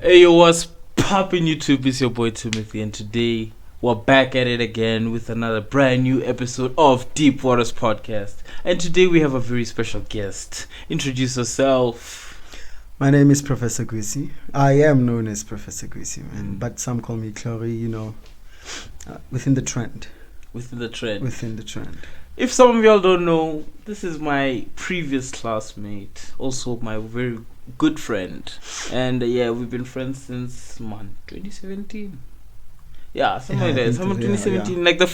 Hey, yo, what's poppin' YouTube? It's your boy Timothy, and today we're back at it again with another brand new episode of Deep Waters Podcast. And today we have a very special guest. Introduce yourself. My name is Professor Gwisi. I am known as Professor Gwisi, but some call me Chloe, within the trend. Within the trend. Within the trend. If some of y'all don't know, this is my previous classmate, also my very good friend. And we've been friends since 2017. Yeah, something like that. Something 2017, yeah. Like the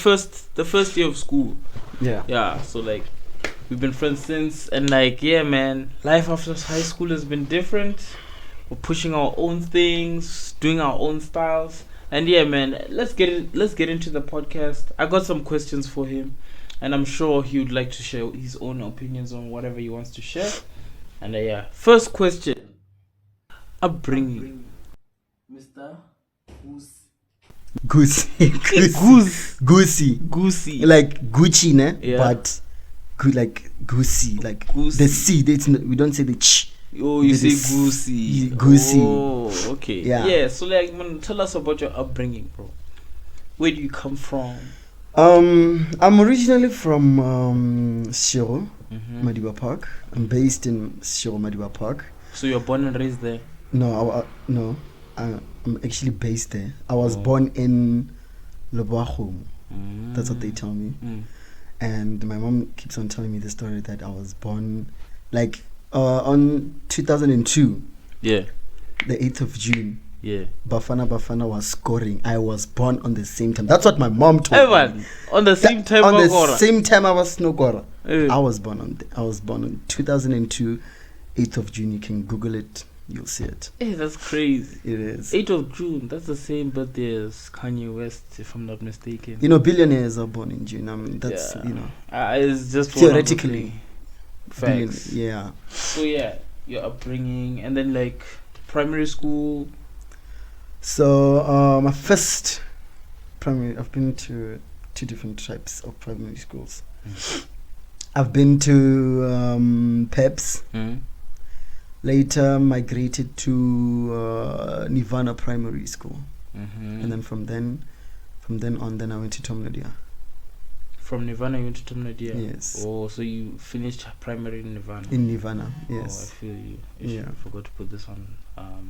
first year of school. Yeah. Yeah, so like we've been friends since, and like man, life after high school has been different. We're pushing our own things, doing our own styles. And man, let's get into the podcast. I got some questions for him, and I'm sure he would like to share his own opinions on whatever he wants to share. And first question. Upbringing. Mr. Goosey. Goosey. Like Gucci, ne? Yeah. But like Goosey. Like Goosey. the C, we don't say the ch. Oh, you say Goosey. Goosey. Oh, okay. Yeah, so like, tell us about your upbringing, bro. Where do you come from? I'm originally from Shiro, Madiba Park. I'm based in Shiro, Madiba Park. So you're born and raised there? No, I'm actually based there. I was born in Lehlogonolo. That's what they tell me. And my mom keeps on telling me the story that I was born like on 2002. Yeah. The 8th of June. Yeah. Bafana was scoring. I was born on the same time. That's what my mom told me. On the same time. On the same time I was Snokora. Yeah. I was born on 2002, 8th of June. You can Google it. You'll see it. Hey, that's crazy. It is. 8th of June. That's the same birthday as Kanye West, if I'm not mistaken. Billionaires are born in June. I mean, that's it's just theoretically. Facts. Yeah. So your upbringing, and then like primary school. So my first primary, I've been to two different types of primary schools. I've been to Peps. Later migrated to Nirvana Primary School, and then from then on, I went to Tomnodia. From Nirvana, you went to Tomnodia. Yes. Oh, so you finished primary in Nirvana. In Nirvana, yes. Oh, I feel you. I forgot to put this on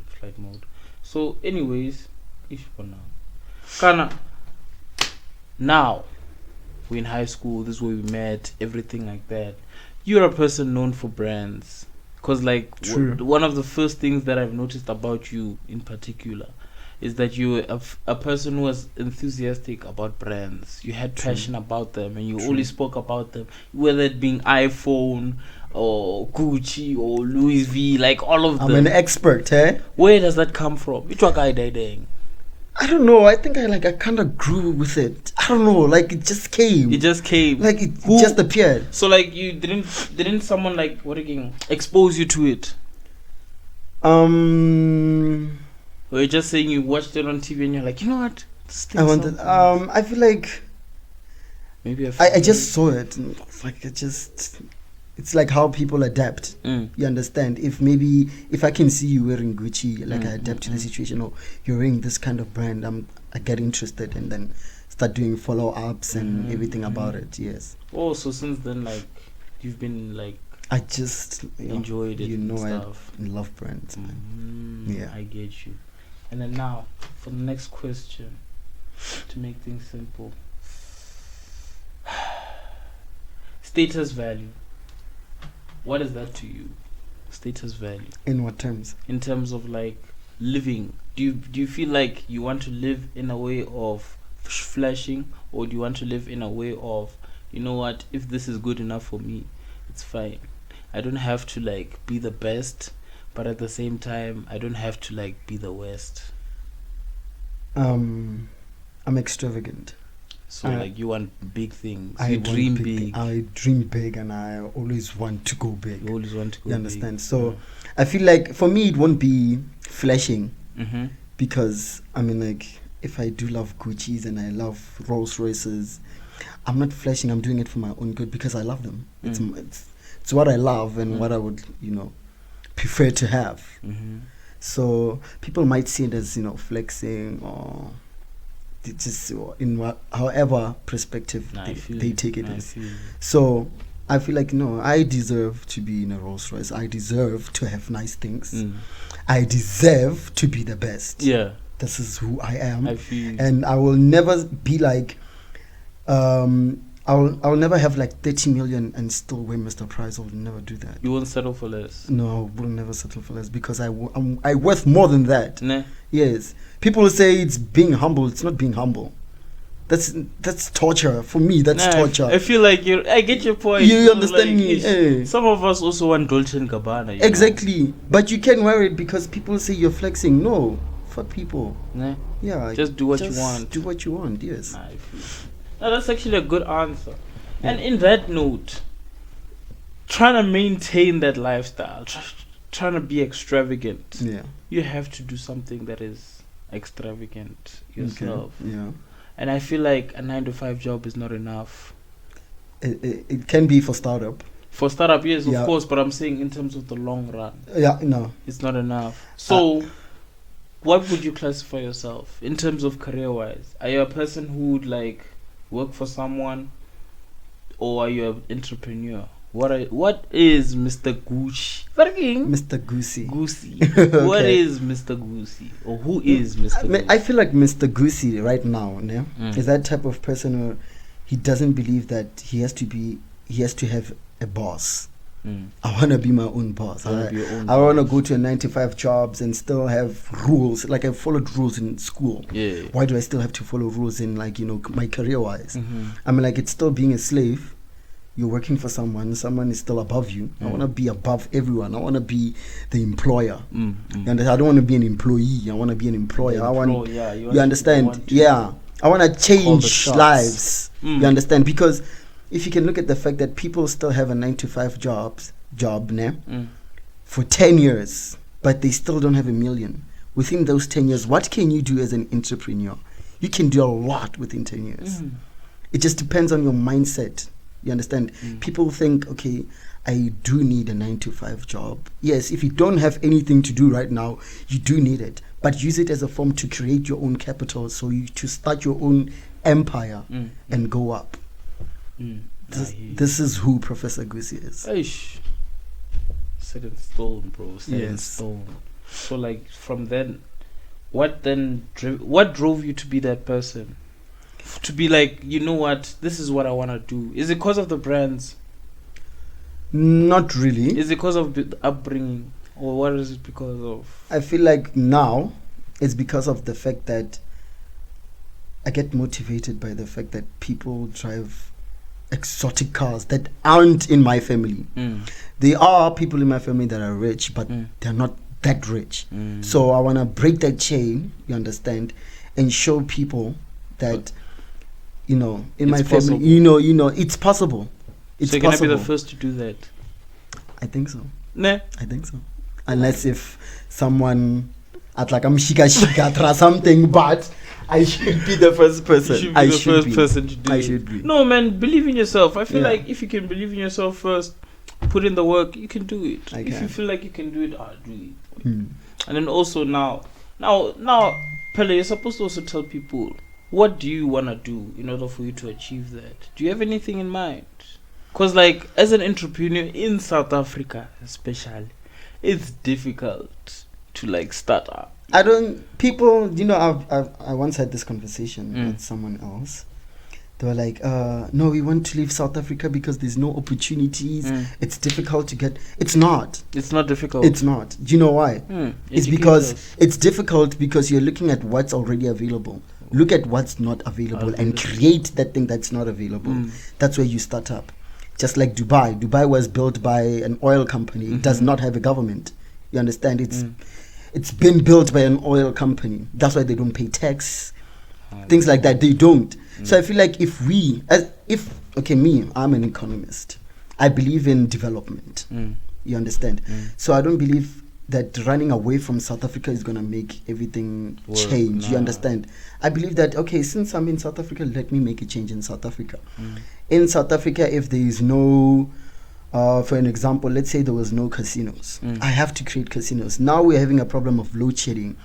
flight mode. So, anyways, for now, Kana. Now, we're in high school. This is where we met. Everything like that. You're a person known for brands. Because like one of the first things that I've noticed about you in particular is that you're a person who was enthusiastic about brands. You had passion about them, and you only spoke about them, whether it being iPhone or Gucci or Louis V, like all of them. I'm an expert, eh? Where does that come from? Which one guy did? I don't know. I think I kind of grew with it. I don't know. Like it just came. It just came. Like it just appeared. So like you didn't someone like expose you to it? Or you're just saying you watched it on TV and you're like, you know what? I wanted. I feel like maybe I just saw it. And like it's like how people adapt. You understand? If I can see you wearing Gucci, like I adapt to the situation, or you're wearing this kind of brand, I get interested and then start doing follow-ups and everything about it. Yes. Oh, so since then, like you've been like I just enjoyed it. and stuff. I love brands, man. Yeah, I get you. And then now for the next question, to make things simple, status value. What is that to you? Status value. In what terms? In terms of like living. Do you feel like you want to live in a way of flashing, or do you want to live in a way of, you know what, if this is good enough for me, it's fine. I don't have to like be the best, but at the same time I don't have to like be the worst. I'm extravagant. So like you want big things. I you dream big. I dream big, and I always want to go big. You always want to go big. You understand? So I feel like for me it won't be flashing, because I mean, like, if I do love Gucci's and I love Rolls Royces, I'm not flashing. I'm doing it for my own good because I love them. It's what I love and what I would prefer to have. So people might see it as, flexing, or just however perspective they take it as. So I feel like, no, I deserve to be in a Rolls Royce. I deserve to have nice things. I deserve to be the best. Yeah. This is who I am. I feel. And I will never be like, I'll never have like 30 million and still win Mr. Prize. I will never do that. You won't settle for less? No, I will never settle for less, because I'm worth more than that. Nah. Yes. People say it's being humble. It's not being humble. That's torture. For me, that's torture. I feel like I get your point. You understand me? Some of us also want Dolce & Gabbana. Exactly. But you can wear it because people say you're flexing. No. Fuck people. Nah. Yeah. Just do what you want. Do what you want, yes. Nah, no, that's actually a good answer. Yeah. And in that note, trying to maintain that lifestyle, trying to be extravagant, you have to do something that is extravagant yourself. Okay. Yeah. And I feel like a 9-to-5 job is not enough. It can be for startup. For startup, yes, of course, but I'm saying in terms of the long run. Yeah, no. It's not enough. So, what would you classify yourself in terms of career-wise? Are you a person who would work for someone, or are you an entrepreneur? What is Mr. Gucci? Mr. Goosey. Okay. What is Mr. Goosey? Or who is Mr. Goosey? I feel like Mr. Goosey right now, is that type of person who he doesn't believe that he has to have a boss. I want to be my own boss. I want to go to a 9-to-5 jobs and still have rules. Like I followed rules in school. Yeah. Why do I still have to follow rules in my career wise? I mean, it's still being a slave. You're working for someone is still above you. I want to be above everyone. I want to be the employer. And I don't want to be an employee. I want to be an employer. You understand? Yeah. I want to change lives. You understand? Because if you can look at the fact that people still have a 9-to-5 job for 10 years, but they still don't have $1 million. Within those 10 years, what can you do as an entrepreneur? You can do a lot within 10 years. It just depends on your mindset. You understand? People think, okay, I do need a 9-to-5 job. Yes, if you don't have anything to do right now, you do need it. But use it as a form to create your own capital, to start your own empire and go up. This is who Professor Goosey is. Eish. Set in stone, bro. Set in stone. So from then, what drove you to be that person? To be you know what, this is what I want to do. Is it because of the brands? Not really. Is it because of the upbringing? Or what is it because of? I feel like now it's because of the fact that I get motivated by the fact that people drive exotic cars that aren't in my family. There are people in my family that are rich, but they're not that rich. So I want to break that chain, you understand, and show people that in my family, it's possible. It's so you're gonna be the first to do that? I think so. Nah. I think so. Unless if someone at I'm shika something, but I should be the first person. You should be the first person to do it. I should be. No, man, believe in yourself. I feel like if you can believe in yourself first, put in the work, you can do it. If you feel like you can do it, do it. And then also now, Pele, you're supposed to also tell people, what do you want to do in order for you to achieve that? Do you have anything in mind? Because as an entrepreneur in South Africa especially, it's difficult to start up. I once had this conversation with someone else. They were like, no, we want to leave South Africa because there's no opportunities. It's difficult to get. It's not. It's not difficult. It's not. Do you know why? It's because it's difficult because you're looking at what's already available. Look at what's not available and create that thing that's not available. That's where you start up. Just like Dubai. Dubai was built by an oil company. It does not have a government. You understand? It's been built by an oil company. That's why they don't pay tax. Things like that. They don't. So I feel like I'm an economist. I believe in development. You understand? So I don't believe that running away from South Africa is going to make everything change. You understand? I believe that, okay, since I'm in South Africa, let me make a change in South Africa. In South Africa, if there is no For an example, let's say there was no casinos. I have to create casinos. Now we're having a problem of load shedding.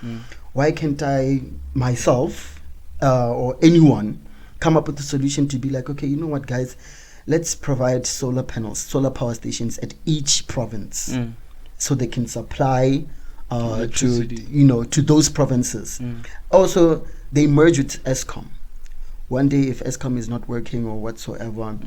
Why can't I myself or anyone come up with a solution to be like, okay, you know what, guys, let's provide solar panels, solar power stations at each province, so they can supply to those provinces. Also, they merge with ESCOM. One day, if ESCOM is not working or whatsoever,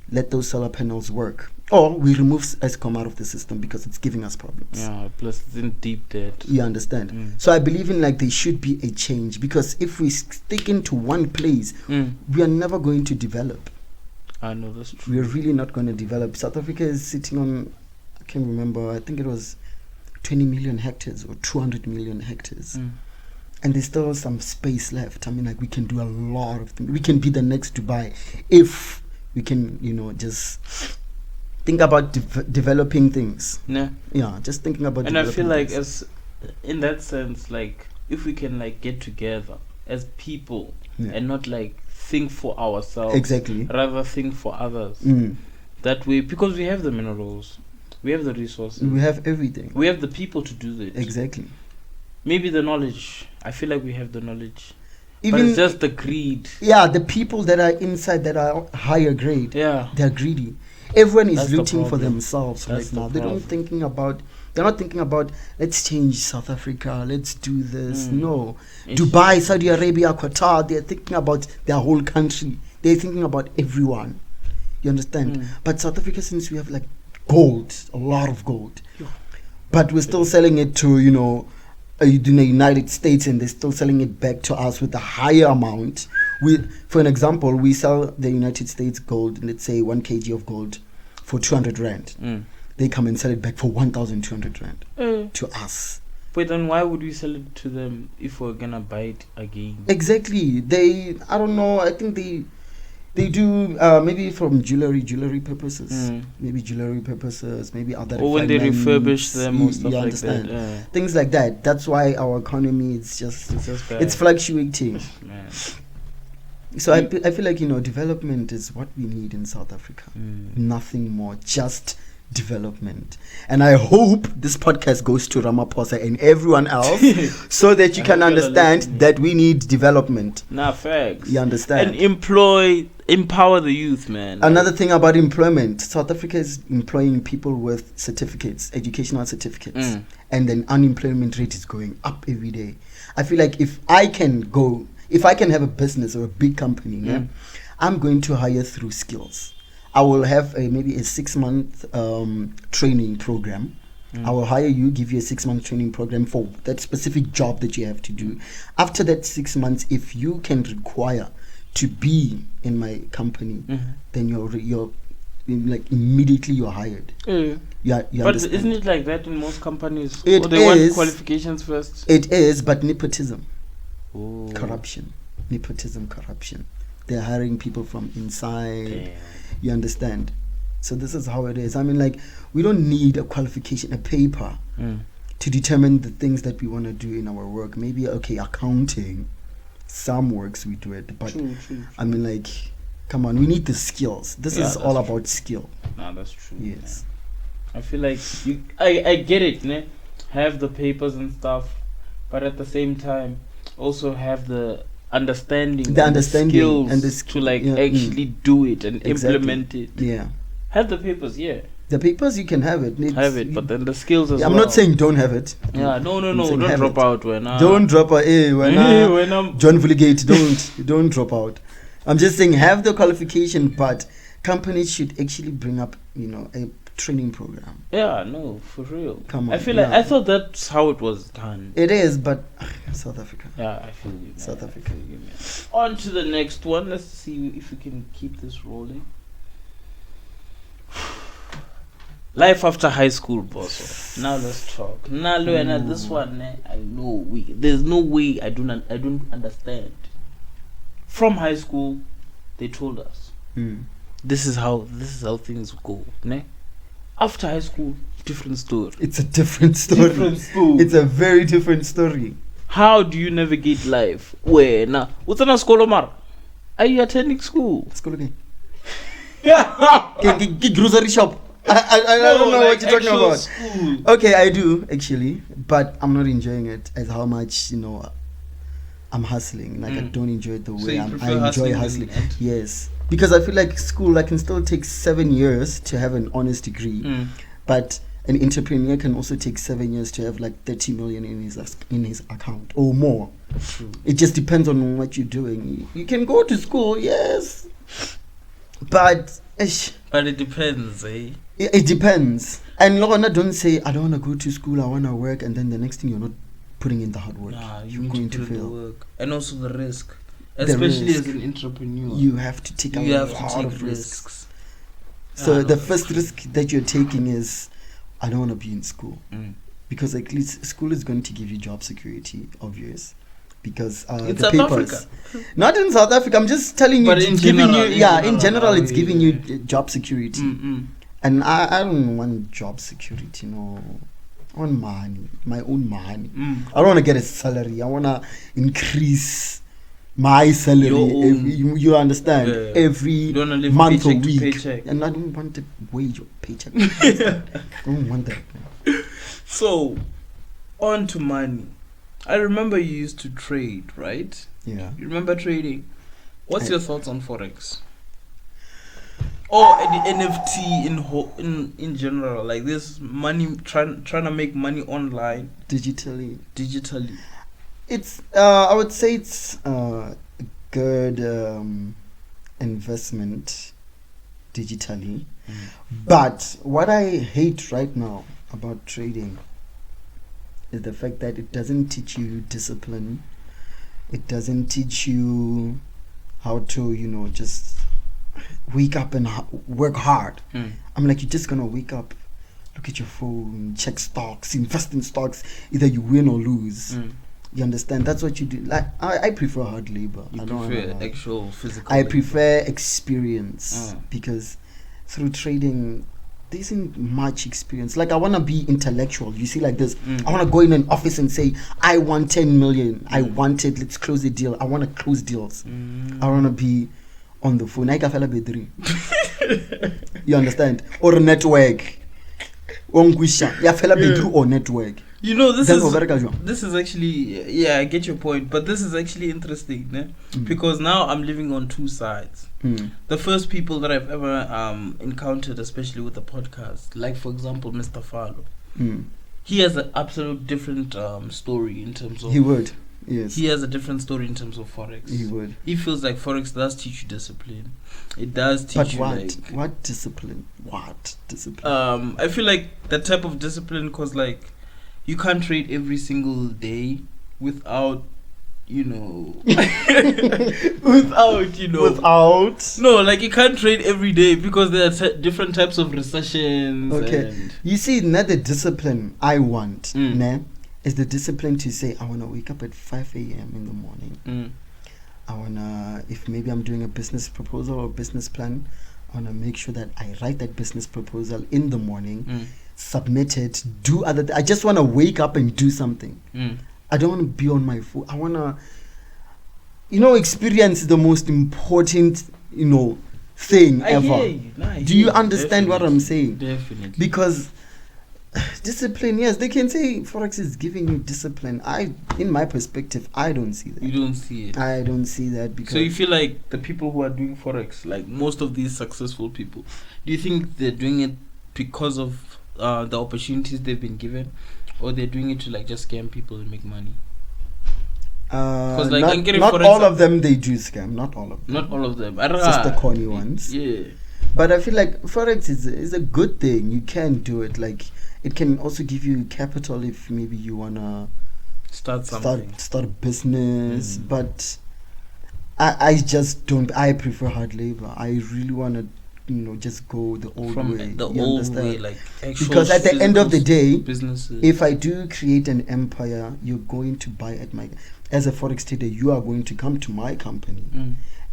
let those solar panels work. Or we remove ESCOM out of the system because it's giving us problems. Yeah, plus it's in deep debt. You understand? So I believe in like there should be a change, because if we stick into one place, we are never going to develop. I know, that's true. We're really not going to develop. South Africa is sitting on, I can't remember, I think it was 20 million hectares or 200 million hectares. And there's still some space left. I mean, like, we can do a lot of things. We can be the next Dubai if we can, just think about developing things. Yeah, just thinking about. And I feel like, as in that sense, like, if we can like get together as people and not like think for ourselves, exactly, rather think for others. That way, because we have the minerals, we have the resources, we have everything, we have the people to do it. Exactly. Maybe the knowledge. I feel like we have the knowledge. Even but it's just the greed. Yeah, the people that are inside that are higher grade. Yeah, they're greedy. Everyone is looking for themselves right now. They're not thinking about. Let's change South Africa. Let's do this. No, Dubai, Saudi Arabia, Qatar. They're thinking about their whole country. They're thinking about everyone. You understand? But South Africa, since we have like gold, a lot of gold, but we're still selling it to the United States, and they're still selling it back to us with a higher amount. For an example, we sell the United States gold, let's say 1 kg of gold, for 200 rand. They come and sell it back for 1,200 rand to us. But then why would we sell it to them if we're gonna buy it again? Exactly. I don't know. I think they do maybe from jewelry purposes, maybe other. Or when they refurbish them or stuff like that. Things like that. That's why our economy is it's fluctuating. Man. So I feel like development is what we need in South Africa. Nothing more, just development. And I hope this podcast goes to Ramaphosa and everyone else so that you can understand that we need development. Facts. You understand? And empower the youth, man. Another thing about employment, South Africa is employing people with certificates, educational certificates, and then unemployment rate is going up every day. I feel like if I can have a business or a big company, I'm going to hire through skills. I will have maybe a 6-month training program. I will hire you, give you a 6-month training program for that specific job that you have to do. After that 6 months, if you can require to be in my company, then you're like immediately you're hired. You but understand? Isn't it like that in most companies? It or they want qualifications first? It is, but nepotism. Ooh. Corruption. They're hiring people from inside. Damn. You understand? So this is how it is. I mean, like, we don't need a qualification, a paper to determine the things that we want to do in our work. Maybe, accounting, some works we do it, but true. I mean, like, come on, we need the skills. This is all about skill. That's true. Yes. Man. I feel like I get it, ne? Have the papers and stuff, but at the same time, also have the understanding, the skills and to actually do it and implement it. Yeah. Have the papers, The papers you can have it. But then the skills as well. I'm not saying don't have it. Yeah, no. Don't drop out when. Don't drop out. When I'm John Vulgate, don't drop out. I'm just saying have the qualification, but companies should actually bring up a training program. Yeah, no, for real. Come on. I feel like I thought that's how it was done. It is, but South Africa. Yeah, I feel you, man. South Africa. On to the next one. Let's see if we can keep this rolling. Life after high school, boss. Now let's talk. Now, this one, I know there's no way I don't understand. From high school, they told us this is how things go, ne? After high school, different story. It's a different story. It's a very different story. How do you navigate life? Where now? What's on school, Omar? Are you attending school? School again. Grocery shop. I don't know like what you're talking actual about. School. Okay, I do actually, but I'm not enjoying it as how much I'm hustling. Like I don't enjoy it the way I enjoy hustling. Yes, because I feel like school I can still take 7 years to have an honest degree, but an entrepreneur can also take 7 years to have like 30 million in his account or more. True. It just depends on what you're doing. You can go to school, yes, but it depends, eh? It depends. And Lorna, don't say I don't want to go to school, I want to work, and then the next thing you're not putting in the hard work. Nah, you're going to fail. The work. And also the risk, especially as an entrepreneur. You have to take a lot of risks. So the first risk that you're taking is I don't want to be in school, because at least school is going to give you job security, obvious. Because in the South papers, Africa. Not in South Africa. I'm just telling you, in general, it's giving you job security. And I don't want job security. No, I want money, my own money. I don't want to get a salary. I want to increase my salary. You understand? Yeah. Every month or week, and I don't want a wage or paycheck. I don't want that. Man. So, on to money. I remember you used to trade, right? Yeah. You remember trading? What's your thoughts on Forex? Or the NFT in general, like this money trying to make money online digitally. It's I would say it's a good investment digitally. But what I hate right now about trading is the fact that it doesn't teach you discipline. It doesn't teach you how to, just wake up and work hard. I'm like, you're just gonna wake up, look at your phone, check stocks, invest in stocks. Either you win or lose. You understand? That's what you do. Like I prefer hard labor. I prefer actual physical. I prefer experience because through trading there isn't much experience. Like I want to be intellectual. You see, like this. I want to go in an office and say, I want 10 million. I want it. Let's close the deal. I want to close deals. I want to be on the phone. You understand? Or network. Or network. This is actually, I get your point, but this is actually interesting, né? Because now I'm living on two sides. The first people that I've ever encountered, especially with the podcast, like for example Mr. Falo, he has an absolute different story in terms of... He would, yes. He has a different story in terms of Forex. He would. He feels like Forex does teach you discipline. It does teach What discipline? What discipline? I feel like that type of discipline, because like you can't trade every single day without no, like you can't trade every day because there are different types of recessions. Okay, you see, not the discipline I want, is the discipline to say I want to wake up at 5 a.m. in the morning. I want to, if maybe I'm doing a business proposal or business plan, I want to make sure that I write that business proposal in the morning, submit it, do I just want to wake up and do something. I don't want to be on my phone. I want to, experience the most important, thing ever. Do you understand what I'm saying? Definitely. Because discipline, yes, they can say Forex is giving you discipline. In my perspective, I don't see that. You don't see it. I don't see that because. So you feel like the people who are doing Forex, like most of these successful people, do you think they're doing it because of the opportunities they've been given? Or they're doing it to like just scam people and make money? Not all of them they do scam. Not all of them. Not all of them. Just the corny ones. Yeah. But I feel like Forex is a good thing. You can do it. Like it can also give you capital if maybe you wanna start something. Start a business. But I just don't. I prefer hard labor. I really wanna just go the old way. The old way, like actual. Because at the end of the day, businesses. If I do create an empire, you're going to buy at as a Forex trader, you are going to come to my company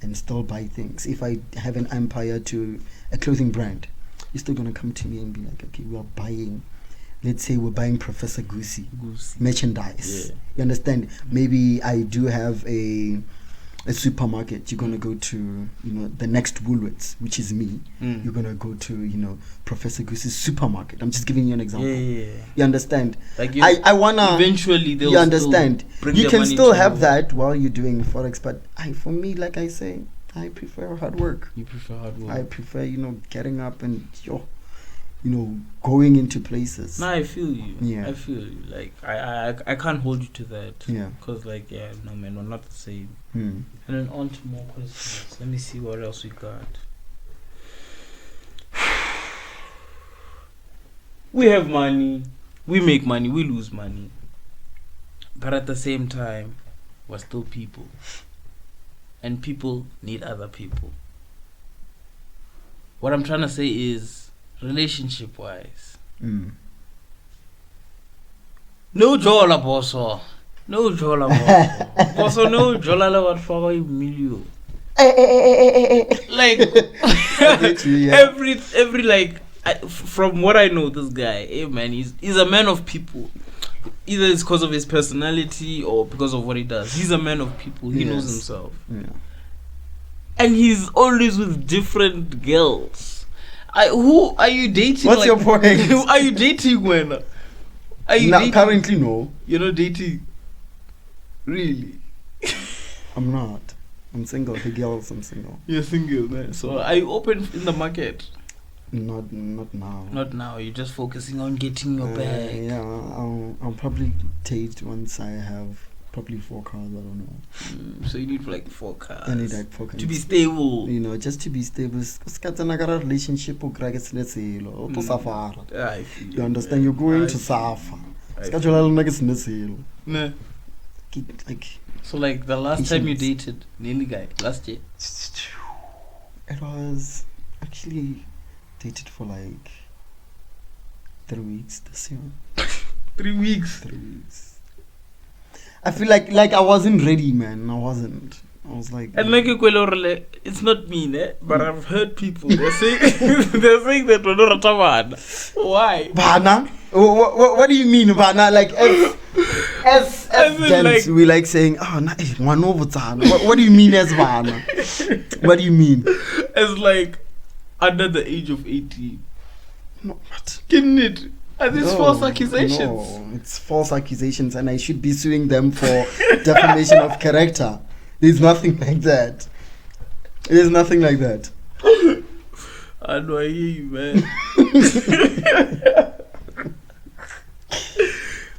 and still buy things. If I have an empire to a clothing brand, you're still going to come to me and be like, okay, we are buying, let's say we're buying Professor Goosey merchandise. Yeah. You understand? Maybe I do have a a supermarket, you're gonna go to the next Woolworths, which is me. You're gonna go to Professor Goose's supermarket. I'm just giving you an example. You understand? Like I wanna eventually they'll you understand. Bring you their can money still to have you. that while you're doing Forex, but for me, like I say, I prefer hard work. You prefer hard work. I prefer getting up and going into places. No, I feel you. Yeah. I feel you. Like I can't hold you to that. Yeah. Cause no man, we're not the same. Mm. And then on to more questions. Let me see what else we got. We have money. We make money. We lose money. But at the same time, we're still people. And people need other people. What I'm trying to say is, relationship-wise, no jola bosso. No jola bosso. Bosso no jola la what for million. Like every like from what I know, this guy, man, he's a man of people. Either it's because of his personality or because of what he does. He's a man of people. He knows himself. Yeah. And he's always with different girls. Who are you dating? What's your point? Who are you dating when? Are you dating? Currently, no. You're not dating? Really? I'm not. I'm single. The girls, I'm single. You're single, man. So are you open in the market? Not now. Not now. You're just focusing on getting your bag. Yeah, I'll probably date once I have probably 4 cars. I don't know. So you need like 4 cars. I need like 4 cars to be stable. Just to be stable. A relationship or I feel you understand? You're going to suffer. Nah. So like the last time you dated, nearly guy, last year? It was actually dated for like 3 weeks this year. 3 weeks? 3 weeks. I feel like I wasn't ready, man. I wasn't. I was like... And like it's not me, but I've heard people, they're saying that we're not a man. Why? Bana? What do you mean, Bana? Like, as gents, we like saying, what do you mean as Bana? What do you mean? As like, under the age of 18. No, what? Getting it? Are these false accusations? No, it's false accusations, and I should be suing them for defamation of character. There's nothing like that. There's nothing like that. I know, I hear you, man.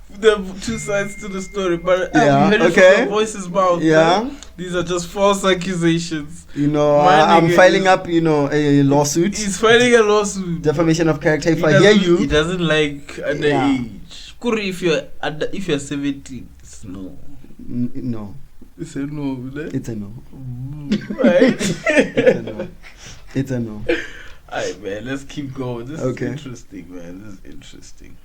There are 2 sides to the story, but I've heard it from the voice's mouth. Yeah. Man. These are just false accusations. I'm filing up, a lawsuit. He's filing a lawsuit. Defamation of character. If I hear you. He doesn't like underage. Kuri, if you're 17, it's no. No. It's a no, right? It's a no. Right? It's a no. It's a no. Alright, man, let's keep going. This is interesting, man. This is interesting.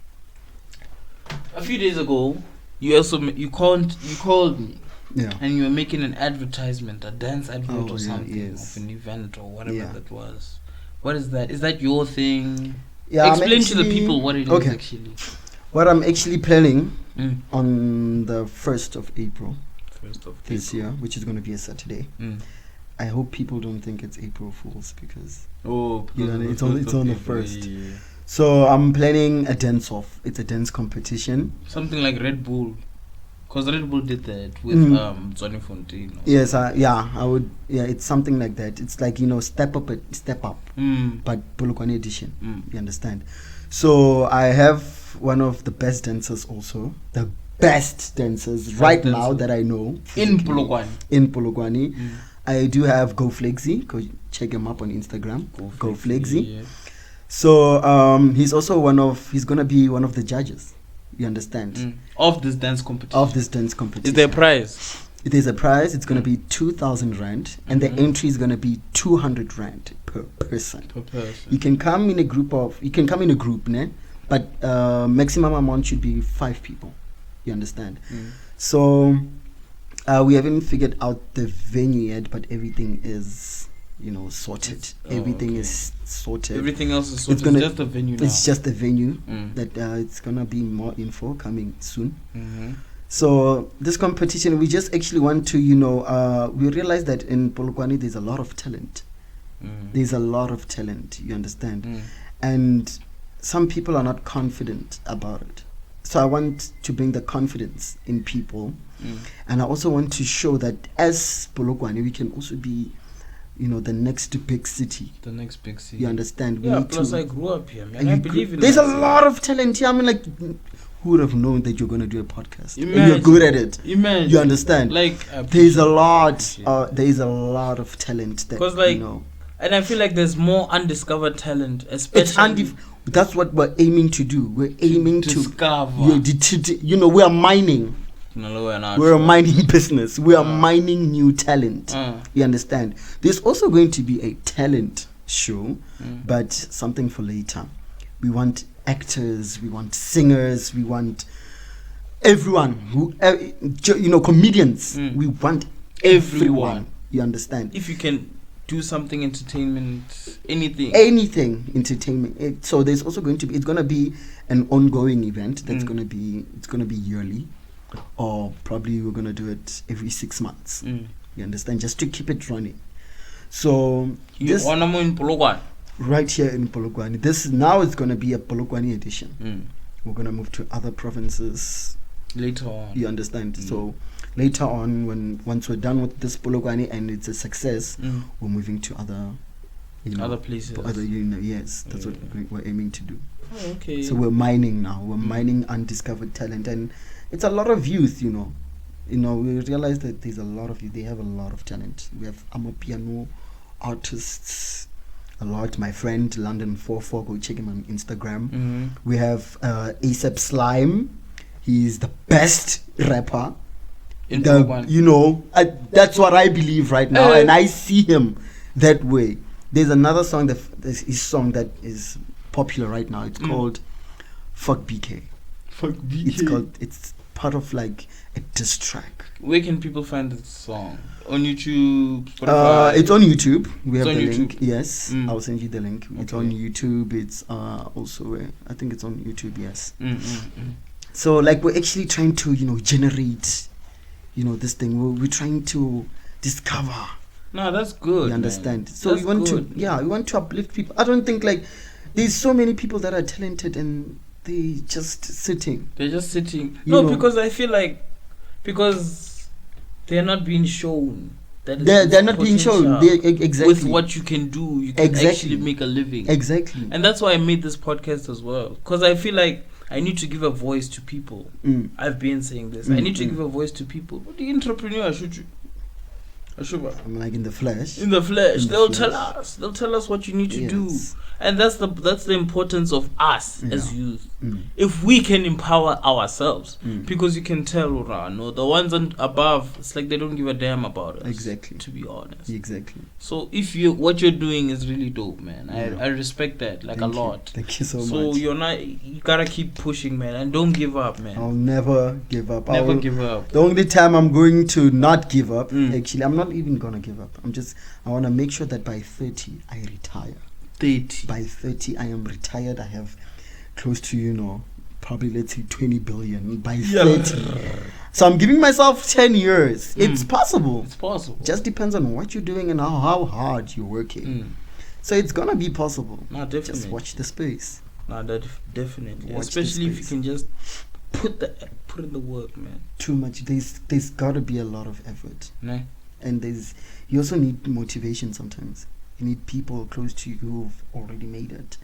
A few days ago, you called me. Yeah. And you were making an advertisement, a dance advert or something of an event or whatever that was. What is that? Is that your thing? Yeah. Explain to the people what it is actually. What I'm actually planning on the 1st of April. This year, which is going to be a Saturday. I hope people don't think it's April Fool's because it's on the 1st. Yeah. So I'm planning a dance off. It's a dance competition. Something like Red Bull, because Red Bull did that with Johnny Fontaine. Yes, I would. Yeah, it's something like that. It's like step up, but Polokwane edition. You understand? So I have one of the best dancers also. The best dancers right now that I know in Polokwane. I do have Go Flexi. Go check him up on Instagram. Go Flexi. Yeah. So he's gonna be one of the judges. You understand? Of this dance competition. Is there a prize? It is a prize. It's gonna be 2,000 rand, and the entry is gonna be 200 rand per person. You can come in a group, ne? But maximum amount should be 5 people. You understand? So we haven't figured out the venue yet, but everything is sorted. Everything is sorted. Everything else is sorted. It's just a venue now. It's just a venue that it's gonna be more info coming soon. So this competition, we just actually want to, we realize that in Polokwane there's a lot of talent. There's a lot of talent, you understand? And some people are not confident about it. So I want to bring the confidence in people. And I also want to show that as Polokwane, we can also be, the next big city. The next big city. You understand? Yeah, plus I grew up here, man. I believe in there's a lot of talent here. I mean, like, who would have known that you're going to do a podcast? Imagine, and you're good at it. Imagine. You understand? Like, there's a lot of talent that, and I feel like there's more undiscovered talent, especially. That's what we're aiming to do. We're aiming to discover. We are mining. We're a mining business. We are mining new talent. You understand? There's also going to be a talent show, but something for later. We want actors, we want singers, we want everyone who, comedians. We want everyone. You understand? If you can do something entertainment, anything entertainment. So there's also going to be, it's going to be an ongoing event that's going to be yearly, or probably we're going to do it every 6 months. You understand? Just to keep it running. So this in Polokwane. Right here in Polokwane. This now is going to be a Polokwane edition. We're going to move to other provinces later on. You understand? So later on, once we're done with this Polokwane and it's a success, we're moving to other, other places. Yes, that's what we're aiming to do. Oh, okay. So we're mining now. We're mining undiscovered talent, and it's a lot of youth. We realize that there's a lot of youth. They have a lot of talent. We have amapiano artists. A lot. My friend London 44, go check him on Instagram. We have ASAP Slime. He's the best rapper. That's what I believe right now, and I see him that way. There's another song his song that is popular right now. It's called Fuck BK. Fuck BK. It's part of like a diss track. Where can people find this song? On YouTube, Spotify? It's on YouTube. We have the link. YouTube. Yes, I'll send you the link. It's on YouTube. It's also, I think it's on YouTube. Yes. So like we're actually trying to generate, this thing. We're trying to discover. No, that's good. You understand? Man. So that's we want to uplift people. I don't think like there's so many people that are talented and they just sitting. They're just sitting. Because I feel like they're not being shown. They're not being shown. Exactly. With what you can do, you can actually make a living. Exactly. And that's why I made this podcast as well. Because I feel like I need to give a voice to people. I've been saying this. I need to give a voice to people. But the entrepreneur, I'm like in the flesh. They'll tell us. They'll tell us what you need to do. And that's the importance of us as youth. If we can empower ourselves, because you can tell, the ones above, it's like they don't give a damn about us. Exactly. To be honest. Exactly. So if what you're doing is really dope, man. I respect that a lot. Thank you so much. So you gotta keep pushing, man, and don't give up, man. I'll never give up. Never give up. The only time I'm going to not give up, actually, I'm not even gonna give up. I wanna make sure that by 30 I retire. 30. By 30 I am retired. I have close to probably let's say 20 billion by 30. So I'm giving myself 10 years. It's possible. Just depends on what you're doing and how hard you're working. So it's gonna be possible. No, definitely. Just watch the space. No, definitely. Watch especially if you can just put in the work, man. Too much. There's gotta be a lot of effort. Nah. And you also need motivation sometimes. You need people close to you who've already made it.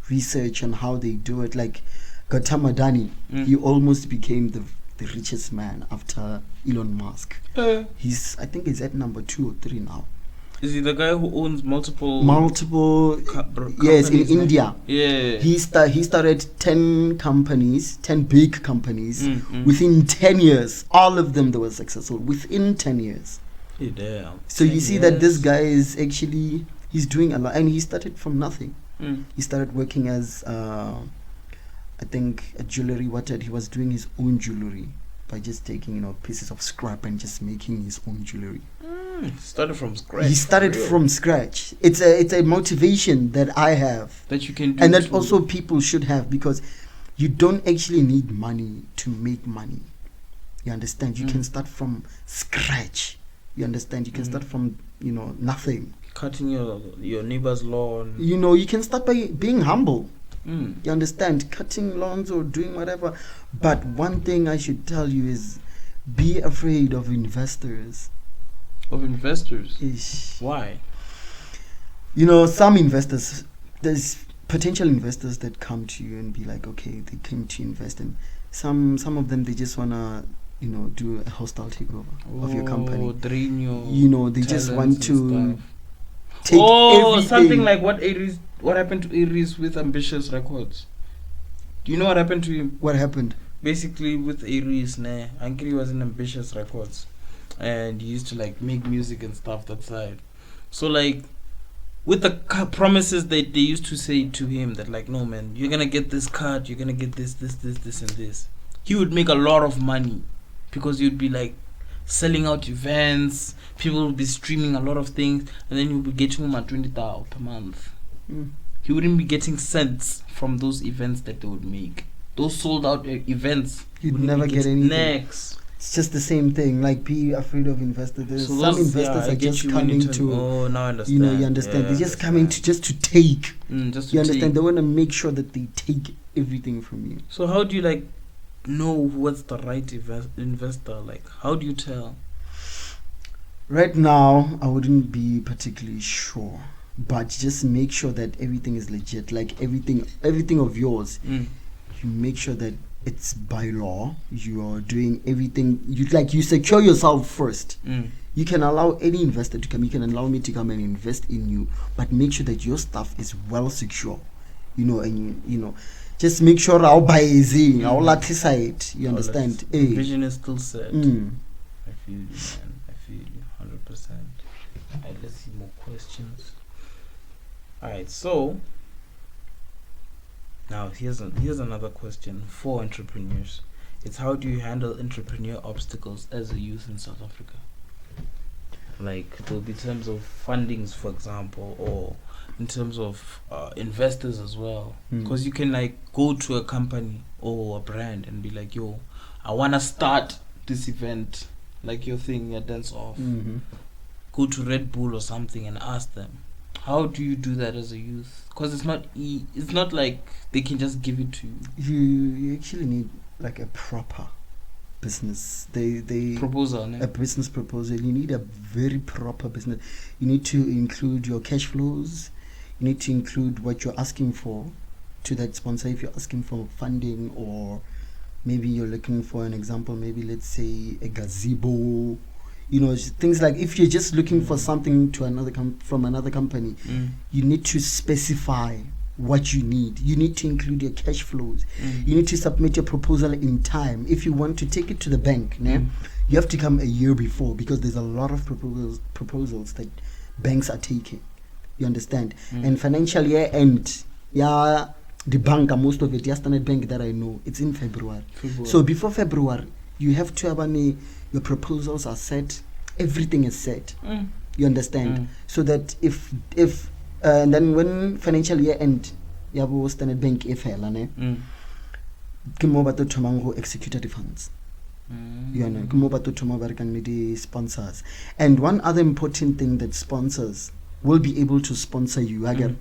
Research on how they do it. Like Gautama Adani, he almost became the richest man after Elon Musk. I think he's at number 2 or 3 now. Is he the guy who owns multiple yes, in India. Yeah. He started 10 big companies. Within 10 years, all of them they were successful within 10 years. Hey, damn. So you see that this guy is actually, he's doing a lot, and he started from nothing. He started working as I think a jewelry. He was doing his own jewelry by just taking pieces of scrap and just making his own jewelry. Started from scratch. He started from scratch. It's a motivation that I have, that you can do, and that also people should have, because you don't actually need money to make money. You understand? You can start from scratch. You understand? You can start from, nothing. Cutting your neighbor's lawn. You can start by being humble. You understand? Cutting lawns or doing whatever. But one thing I should tell you is be afraid of investors. Of investors? Ish. Why? Some investors, there's potential investors that come to you and be like, okay, they came to invest, and some of them, they just wanna do a hostile takeover of your company. Drain your they just want to stuff. take everything. Something like what happened to Aries with Ambitious Records. Do you know what happened to him? What happened? Basically with Aries, Angry was in Ambitious Records, and he used to like make music and stuff that side. So like with the promises that they used to say to him that like, no man, you're gonna get this cut, you're gonna get this and this. He would make a lot of money because you'd be like selling out events, people would be streaming a lot of things, and then you'd be getting him at 20,000 per month. He wouldn't be getting cents from those events that they would make. Those sold out events. You'd never get anything. Next. It's just the same thing. Like, be afraid of investors. There's So some investors are just coming to. Oh, now I understand. You understand. They're just coming to take. Just to you understand? take. They want to make sure that they take everything from you. So how do you like know what's the right investor? Like, how do you tell? Right now, I wouldn't be particularly sure, but just make sure that everything is legit. Like everything of yours, you make sure that it's by law. You are doing everything. You secure yourself first. You can allow any investor to come. You can allow me to come and invest in you, but make sure that your stuff is well secure. And just make sure I'll buy easy. I'll side. You understand? The vision is still set. I feel you, man. I feel you 100%. Alright, let's see more questions. Alright, so now here's another question for entrepreneurs. It's how do you handle entrepreneur obstacles as a youth in South Africa? Like, there'll be terms of fundings, for example, or in terms of investors as well. Because you can like go to a company or a brand and be like, yo, I want to start this event, like your thing, your dance off. Go to Red Bull or something and ask them. How do you do that as a youth? Because it's not like they can just give it to you. You actually need like a proper business. Proposal, a business proposal. You need a very proper business. You need to include your cash flows. You need to include what you're asking for to that sponsor. If you're asking for funding, or maybe you're looking for an example, maybe let's say a gazebo, things like, if you're just looking for something to from another company, you need to specify what you need. You need to include your cash flows. You need to submit your proposal in time. If you want to take it to the bank, you have to come a year before, because there's a lot of proposals that banks are taking. You understand? And financial year end, the bank, most of it, Standard Bank that I know, it's in February. So before February, you have to have your proposals are set, everything is set. You understand? So that if and then when financial year end, yabo Standard Bank efela ke mo ba to thoma go execute the funds. You know, ke mo ba to thoma ba re kan the sponsors. And one other important thing that sponsors will be able to sponsor you again.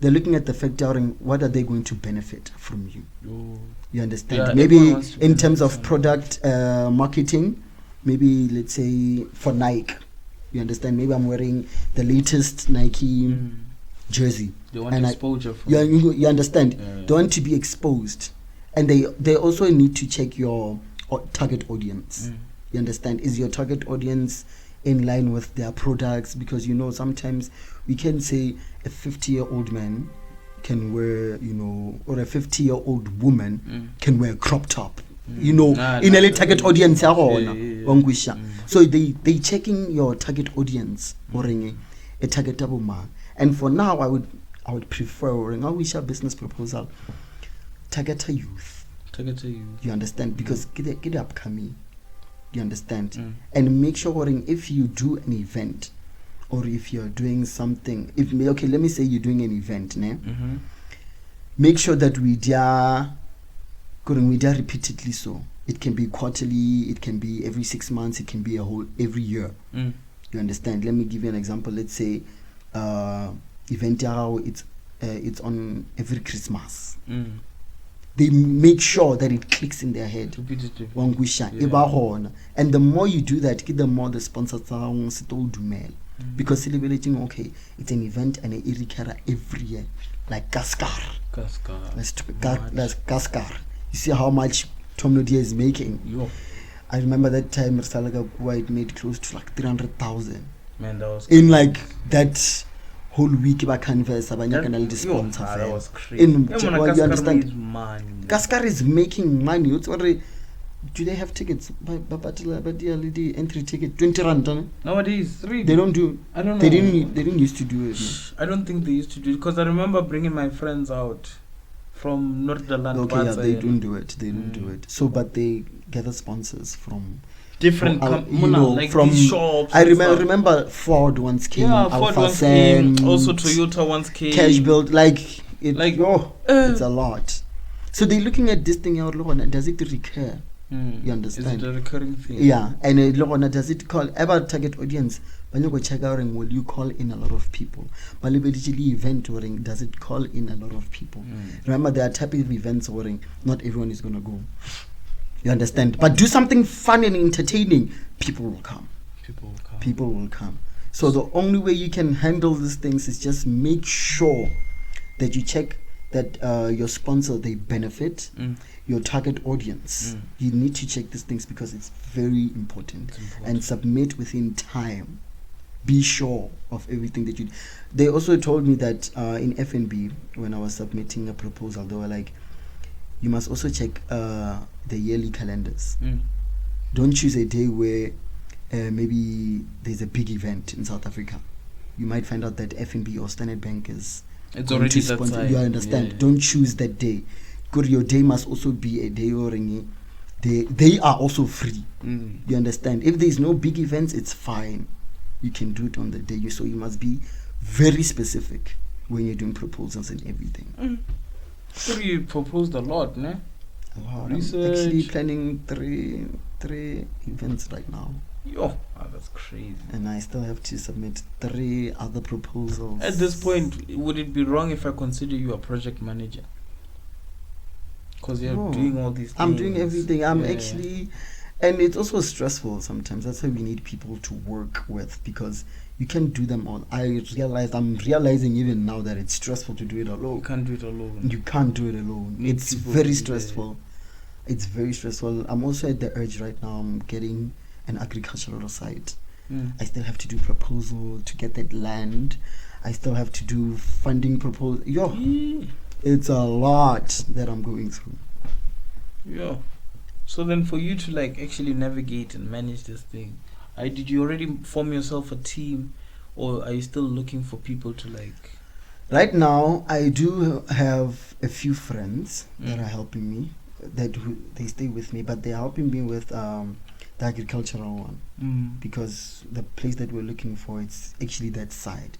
They're looking at the fact what are they going to benefit from you. You understand? Maybe in terms of product marketing, maybe let's say for Nike, you understand? Maybe I'm wearing the latest Nike jersey. They want exposure from you understand? They want to be exposed. And they also need to check your target audience. You understand? Is your target audience in line with their products? Because sometimes we can say a 50-year-old man can wear, or a 50-year-old woman can wear a crop top. In a target audience. So they checking your target audience or a targetable man. And for now, I would prefer I wish a business proposal target a youth. You understand? Because get upcoming. You understand? And make sure if you do an event, or if you're doing something, let me say you're doing an event, make sure that we do repeatedly so. It can be quarterly, it can be every 6 months, it can be every year. You understand? Let me give you an example. Let's say event it's on every Christmas. They make sure that it clicks in their head. And the more you do that, the more the sponsors do. Because celebrating, okay, it's an event and it recur every year. Like Kaskar. Let's Kaskar. You see how much Tom Nodia is making. Yo. I remember that time it made close to like 300,000. Man, that was crazy. In like that whole week by canvas, that was crazy. You understand? Kaskar is making money. Do they have tickets? But the entry ticket 20 rand. Nowadays, really? They don't do. I don't know. They didn't used to do it. I don't think they used to do it because I remember bringing my friends out from Northern. Okay, yeah, they don't do it. They don't do it. So, but they gather sponsors from different like from these shops. I remember Ford once came. Yeah, Ford once came. Also, Toyota once came. Cash build, it's a lot. So they're looking at this thing out. Does it recur? You understand? Is it a recurring thing? Yeah, and does it call ever target audience? When you go check out, will you call in a lot of people? But event touring, does it call in a lot of people? Remember, there are type of events touring. Not everyone is gonna go. You understand? But do something fun and entertaining. People will come. People will come. So the only way you can handle these things is just make sure that you check that your sponsor, they benefit. Your target audience. You need to check these things because it's very important. And submit within time. Be sure of everything that you. They also told me that in F&B, when I was submitting a proposal, they were like, you must also check the yearly calendars. Don't choose a day where maybe there's a big event in South Africa. You might find out that F&B or Standard Bank is it's already that side. You understand? Yeah. Don't choose that day. Because your day must also be a day or they are also free. You understand? If there's no big events, it's fine. You can do it on the day. So you must be very specific when you're doing proposals and everything. So you proposed a lot, ne? I'm actually planning three events right now. That's crazy. And I still have to submit 3 other proposals. At this point, would it be wrong if I consider you a project manager? Because you're doing all these things. I'm doing everything. I'm actually, and it's also stressful sometimes. That's why we need people to work with, because you can't do them all. I'm realizing even now that it's stressful to do it alone. You can't do it alone. You can't do it alone. It's very stressful. It's very stressful. I'm also at the urge right now. I'm getting an agricultural site. I still have to do proposal to get that land. I still have to do funding proposal. It's a lot that I'm going through. So then for you to actually navigate and manage this thing, did you already form yourself a team, or are you still looking for people to Right now, I do have a few friends that are helping me, they stay with me, but they're helping me with the agricultural one, because the place that we're looking for, it's actually that side.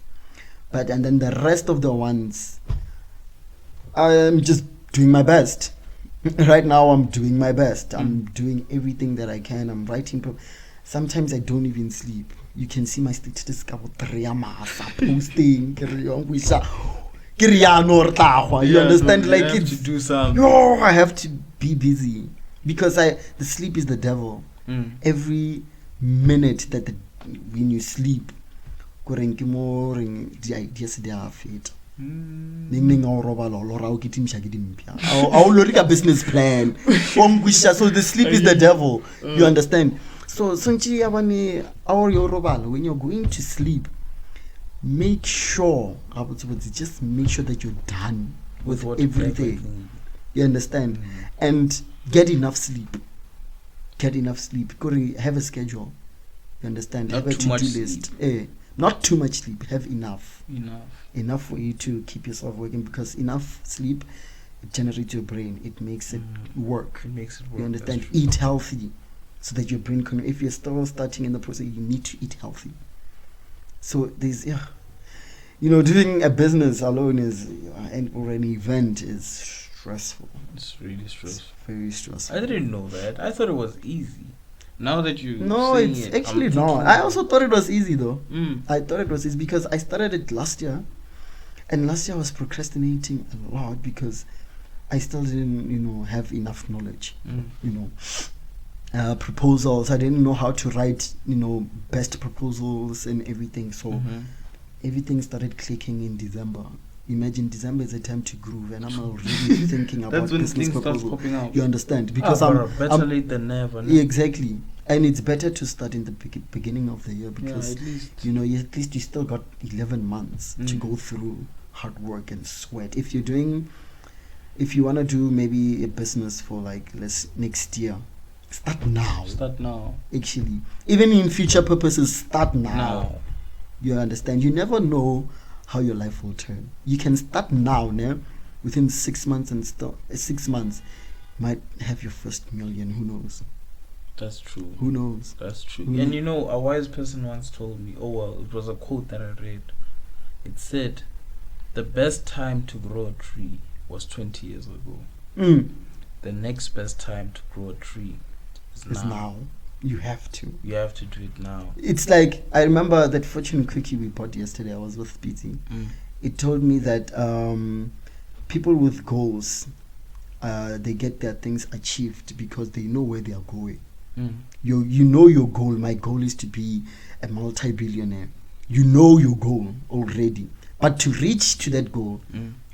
And then the rest of the ones, I'm just doing my best. Right now, I'm doing my best. I'm doing everything that I can. I'm writing. Sometimes I don't even sleep. You can see my status posting. You understand? It's to do something. I have to be busy because the sleep is the devil. Every minute when you sleep, the ideas they are fit. Our business plan. So the sleep is the devil. You understand? So when you're going to sleep, make sure that you're done with everything. You understand? And get enough sleep. Have a schedule. You understand? Have a to-do list. Not too much sleep. Have enough. Enough for you to keep yourself working, because enough sleep, it generates your brain. It makes it work. You understand? Eat healthy so that your brain can. If you're still starting in the process, you need to eat healthy. So there's, doing a business alone or an event is stressful. It's really stressful. It's very stressful. I didn't know that. I thought it was easy. Now that you No, saying it's it, actually I'm not. thinking I also thought it was easy though. Mm. I thought it was easy because I started it last year, and last year I was procrastinating a lot because I still didn't, have enough knowledge. Proposals. I didn't know how to write, best proposals and everything. So everything started clicking in December. Imagine December is a time to groove, and I'm already thinking about That's when business things start proposal. popping out. You understand? Because better late than never. No? Exactly, and it's better to start in the beginning of the year because at least at least you still got 11 months to go through hard work and sweat. If you want to do maybe a business for like next year, start now. Start now. Actually, even in future purposes, start now. You understand? You never know how your life will turn. You can start now, within 6 months, and still 6 months might have your first million. Who knows? That's true. Who knows? That's true. And a wise person once told me, it was a quote that I read. It said, the best time to grow a tree was 20 years ago. The next best time to grow a tree is now. You have to. You have to do it now. It's like, I remember that fortune cookie we bought yesterday. I was with PT. It told me that people with goals, they get their things achieved because they know where they are going. You know your goal. My goal is to be a multi-billionaire. You know your goal already. But to reach to that goal,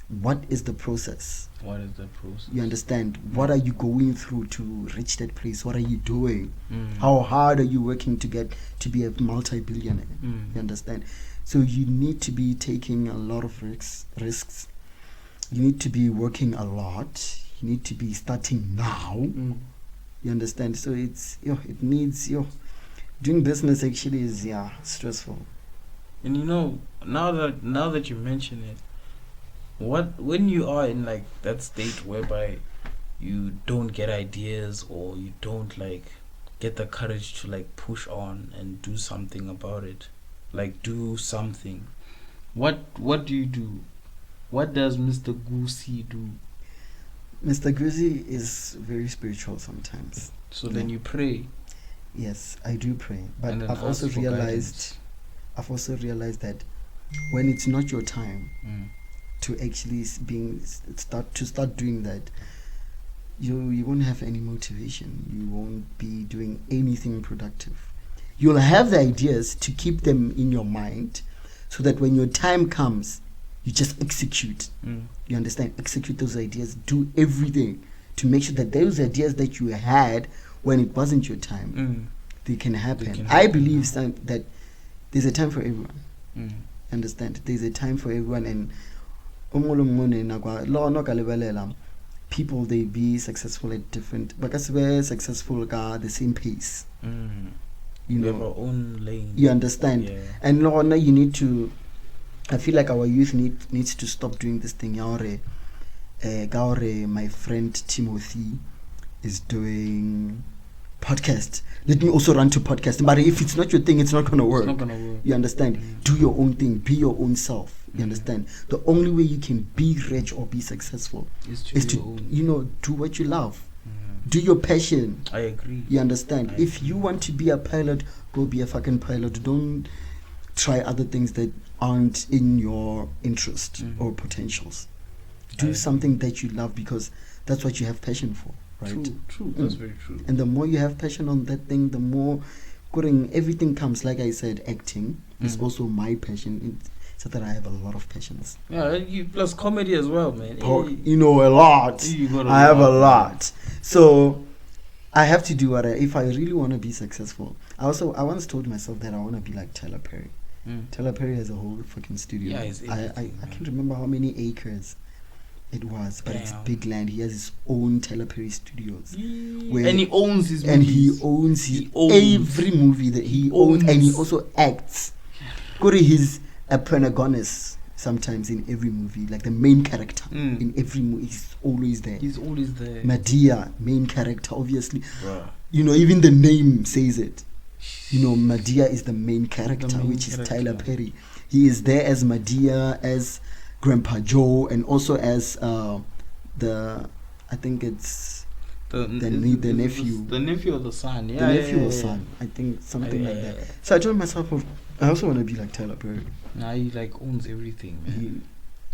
what is the process? What is the process? You understand? What are you going through to reach that place? What are you doing? How hard are you working to get to be a multi-billionaire? You understand? So you need to be taking a lot of risks. You need to be working a lot. You need to be starting now. You understand? So it needs doing business actually is stressful. And now that you mention it, when you are in like that state whereby you don't get ideas or you don't like get the courage to like push on and do something about it, like do something, what do you do? What does Mr. Goosey do? Mr. Goosey is very spiritual sometimes. So then you pray. Yes, I do pray, but I've also realized that when it's not your time to actually start doing that, you won't have any motivation. You won't be doing anything productive. You'll have the ideas to keep them in your mind so that when your time comes, you just execute. You understand? Execute those ideas. Do everything to make sure that those ideas that you had when it wasn't your time, they can happen. I believe that there's a time for everyone. Understand? There's a time for everyone, and people, they be successful at different, because we're successful at the same pace. You have our own lane. You understand? Yeah. And you need to, I feel like our youth needs to stop doing this thing. My friend Timothy is doing podcast. Let me also run to podcast. But if it's not your thing, it's not gonna work. You understand? Do your own thing. Be your own self. You understand? The only way you can be rich or be successful is to do what you love. Do your passion. I agree. You understand? If you want to be a pilot, go be a fucking pilot. Don't try other things that aren't in your interest or potentials. Do something that you love, because that's what you have passion for, right? True. That's very true. And the more you have passion on that thing, the more everything comes. Like I said, acting is also my passion. So that I have a lot of passions. Yeah, plus comedy as well, man. A lot. I have a lot. So I have to do if I really want to be successful. I once told myself that I want to be like Tyler Perry. Tyler Perry has a whole fucking studio. Yeah, I can't remember how many acres it was, but it's big land. He has his own Tyler Perry Studios, and he owns his movies. And he owns every movie that he owns, and he also acts. He's a protagonist sometimes in every movie, like the main character in every movie. He's always there. Medea, main character, obviously. Bruh. Even the name says it. Medea is the main character, which is Tyler Perry. He is there as Medea, as Grandpa Joe, and also as I think it's the nephew. The nephew or the son. Yeah. The nephew or son. I think something like that. So I told myself, I also want to be like Tyler Perry. Nah, he like owns everything, man.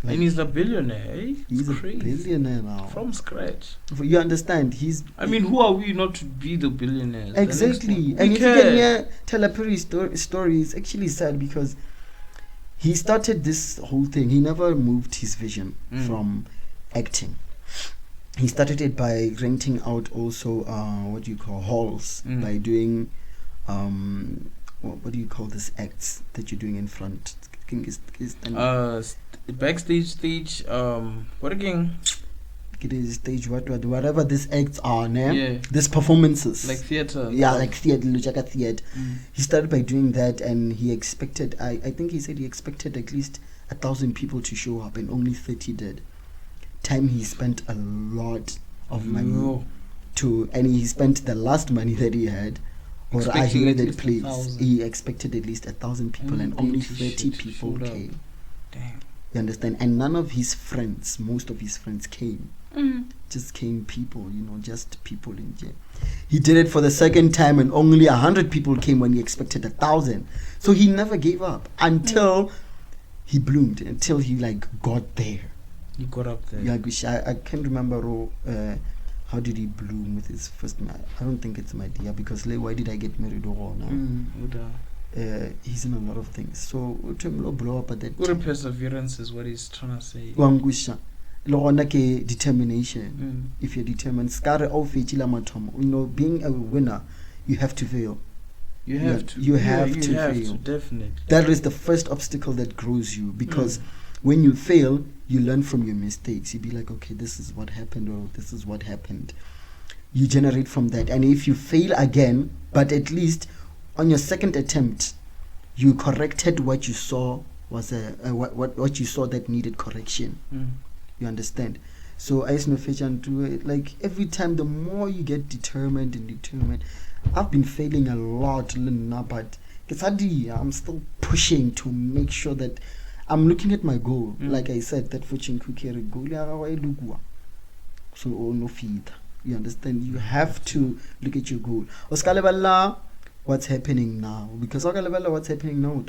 Like, and he's a billionaire. Eh? He's crazy. A billionaire now. From scratch. You understand? I mean, who are we not to be the billionaires? Exactly. And if you can hear Tyler Perry's story, it's actually sad because he started this whole thing. He never moved his vision from acting. He started it by renting out also halls by doing what do you call this acts that you're doing in front? Backstage stage working. It is stage whatever these acts are, né? Yeah. These performances. Like theater. Yeah, like theater, Luchaka theater. He started by doing that, and he expected I think he said he expected at least 1,000 people to show up, and only 30 did. He spent a lot of money and he spent the last money that he had or I heard that place. He expected at least 1,000 people and only 30 people came. Damn. You understand? And none of his friends, most of his friends came. Just came people, just people in jail. He did it for the second time and only 100 people came when he expected 1,000. So he never gave up until he bloomed, until he got there. He got up there. Yeah, I can't remember how did he bloom with his first marriage. I don't think it's my dear because why did I get married or now? He's in a lot of things. So to blow up at that. Good perseverance is what he's trying to say. Determination. If you're determined, being a winner, you have to fail. You have to fail. Definitely. That is the first obstacle that grows you because when you fail, you learn from your mistakes. You be like, okay, this is what happened, or this is what happened. You generate from that, and if you fail again, but at least on your second attempt, you corrected what you saw was what you saw that needed correction. You understand? So I know like every time, the more you get determined. I've been failing a lot, but I'm still pushing to make sure that I'm looking at my goal. Like I said, that fortune cookie goal. So no feed. You understand? You have to look at your goal. What's happening now? Because what's happening now,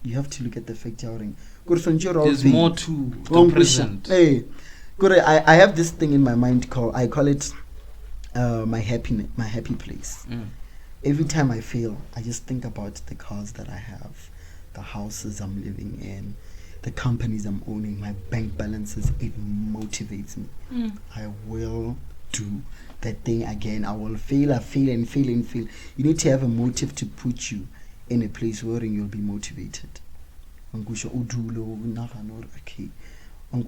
you have to look at the fact there's more to the present. Hey, I have this thing in my mind I call it my happy place. Every time I fail, I just think about the cars that I have, the houses I'm living in, the companies I'm owning, my bank balances. It motivates me. I will do that thing again. I will fail and fail. You need to have a motive to put you in a place where you'll be motivated.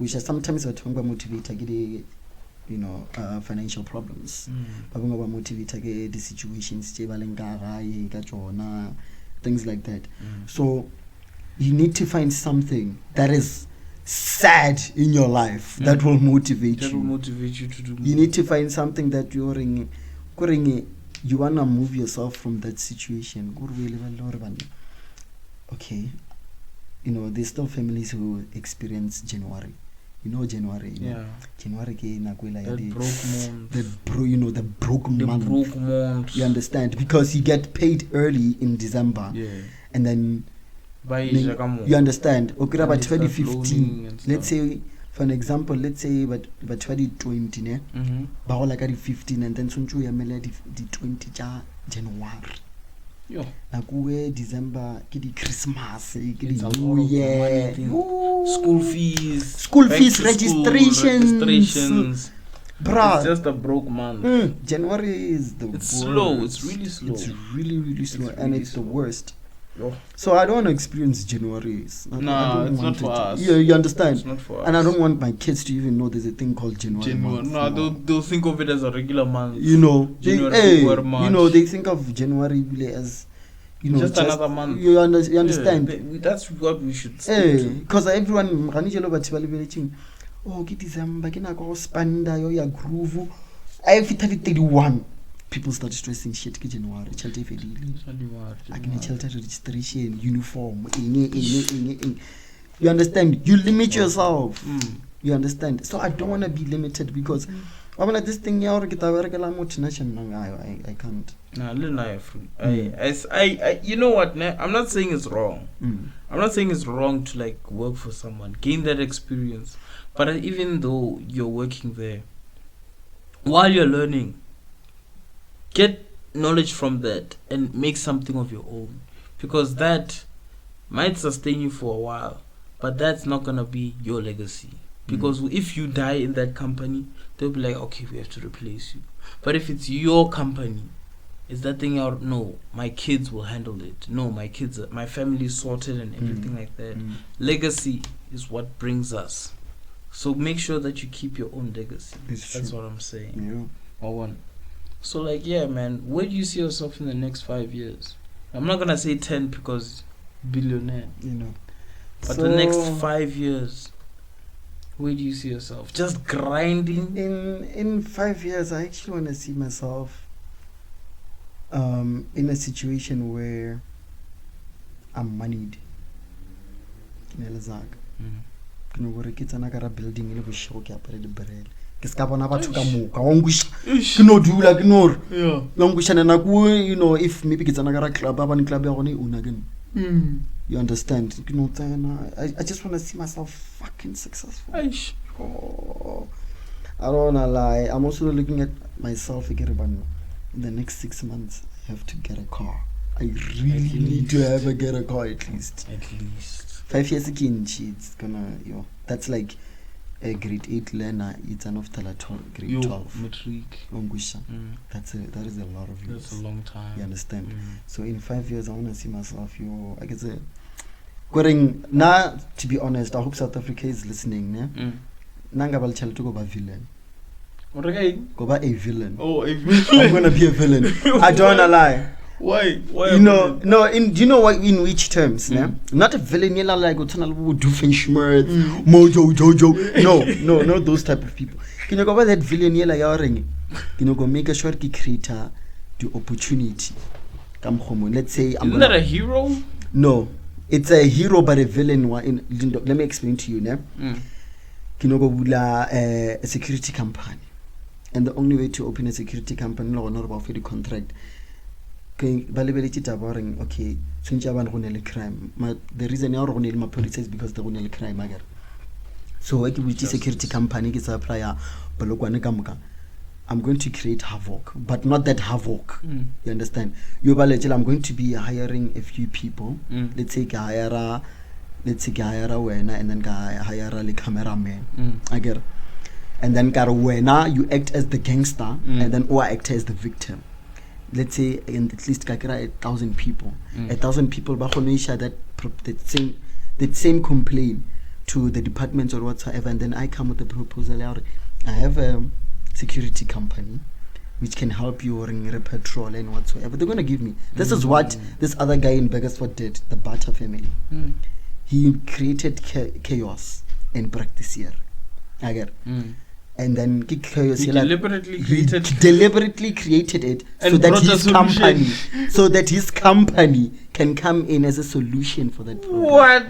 Sometimes I talk about motivated, financial problems. The situations, things like that. So you need to find something that is sad in your life that will motivate you. That will motivate you to do more. You need to find something that you want to move yourself from that situation. Okay, there's still families who experience January. January. January the broke month. You understand? Because you get paid early in December. Yeah. And then you understand? Okay, by 2015, let's say, for an example, by 2020, like 15, and then the 20 January. Yo. December, Christmas, New Year, school fees, registrations. Bruh. It's just a broke month. January is the worst. Slow. It's really slow. It's really slow, and it's the worst. Yo. So I don't want to experience January. It's not for us. Yeah, you understand? It's not for us. And I don't want my kids to even know there's a thing called January. No, they'll think of it as a regular month. They think of January as just another month. You understand? Yeah, that's what we should stick to. Because everyone December groove. Every 31 people start stressing shit January. I can registration, uniform, You understand? You limit yourself. You understand? So I don't want to be limited because I mean, this thing I can't. You know what? I'm not saying it's wrong. I'm not saying it's wrong to like work for someone, gain that experience. But even though you're working there, while you're learning, get knowledge from that and make something of your own, because that might sustain you for a while, but that's not gonna be your legacy. Because if you die in that company, they'll be like, okay, we have to replace you. But if it's your company, is that thing out? No, my kids will handle it. No, my family is sorted and everything like that. Legacy is what brings us. So make sure that you keep your own legacy. That's what I'm saying. Yeah. So like, yeah, man, where do you see yourself in the next 5 years? I'm not gonna say 10 because billionaire, but the next 5 years, where do you see yourself? Just grinding? In 5 years, I actually want to see myself in a situation where I'm moneyed. Building in if maybe it's another club, you understand? I just want to see myself fucking successful. I don't wanna lie. I'm also looking at myself in the next 6 months. I have to get a car. I really need to get a car at least. 5 years again, it's gonna, that's like a grade 8 learner. It's an off-tala grade 12. Matric. That is a lot of years. That's a long time. You understand? So in 5 years, I want to see myself, I guess, now, to be honest, I hope South Africa is listening. Nangabal chal to go by villain. Go by a villain. Oh, a villain. I'm gonna be a villain. I don't wanna lie. Why? Do you know what? In which terms? Not a villain. You like Mojo, Jojo. No, not those type of people. Can you go by that villain? You like go make a sure to create the opportunity. Come home. Let's say Isn't that a hero? No, it's a hero, but a villain. Let me explain to you. A security company, and the only way to open a security company not about for the contract. Okay, since crime, the reason you're on my police is because they're on crime. So I can security company is a prior, but I'm going to create havoc, but not that havoc. You understand? I'm going to be hiring a few people. Let's say hire a winner, and then hire a cameraman. I get it. And then winner, you act as the gangster, and then or act as the victim. Let's say at least 1,000 people. 1,000 people that same complaint to the department or whatsoever, and then I come with a proposal. I have a security company which can help you in patrol and whatsoever. They're gonna give me. This is what this other guy in Begersford did, the Bata family. He created chaos and practice here. I get it. And then he deliberately created it so that his company can come in as a solution for that problem. What?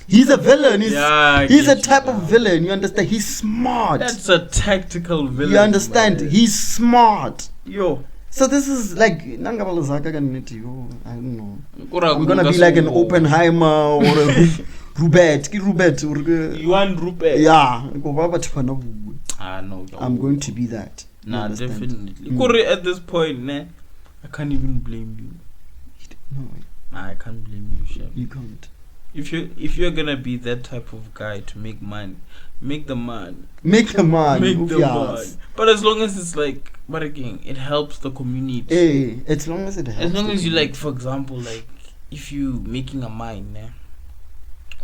He's a villain. He's a type of villain. You understand? He's smart. That's a tactical villain. You understand? Man. He's smart. Yo. So this is like I don't know. I'm gonna be like an Oppenheimer or a Rupert. You want Rupert? Yeah. No. I'm going to be that. Nah, definitely. At this point, I can't even blame you. No. Nah, I can't blame you, Shem. You can't. If you're gonna be that type of guy to make money, make the man. But as long as it's like, but again, it helps the community. Hey, as long as it helps. As long as you like, for example, like if you making a mine,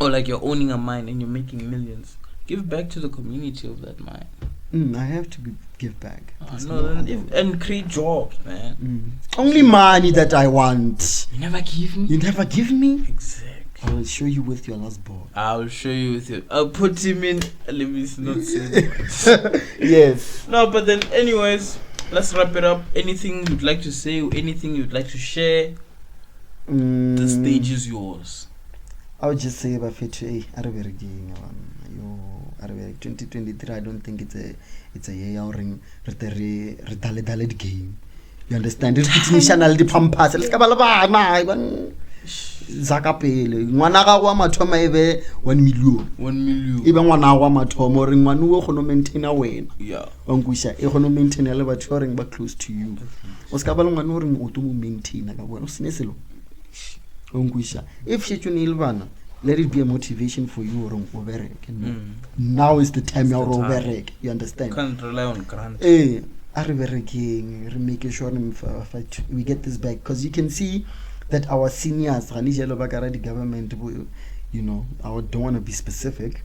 or like you're owning a mine and you're making millions, give back to the community of that mine. I have to give back. And create jobs, man. Only money that I want. You never give me? You never give me? Exactly. I will show you with your last ball. I'll show you with your... I'll put him in... Let me not say that. Yes. No, but then anyways, let's wrap it up. Anything you'd like to say or anything you'd like to share? The stage is yours. I would just say about fit hey, 2023. I don't think it's a year ring retaliate game. You understand? It's international the pampas. Let's go bana. Zakapele. Ngwana ga wa mathoma ebe 1 million. 1 million. Ibe ngwana wa mathoma re ngwana o go no maintain wena. Yeah. Ongwisha e go no maintain le batho ba reng ba close to you. O ska ba le ngwana o reng o to mo maintain ka bona. O sene selo. Ongwisha. If shithu ni ilbana, let it be a motivation for you or overwork. Now is the time you overwork. You understand? Can't rely on grant. Making sure we get this back, because you can see that our seniors, the government, you know, I don't want to be specific,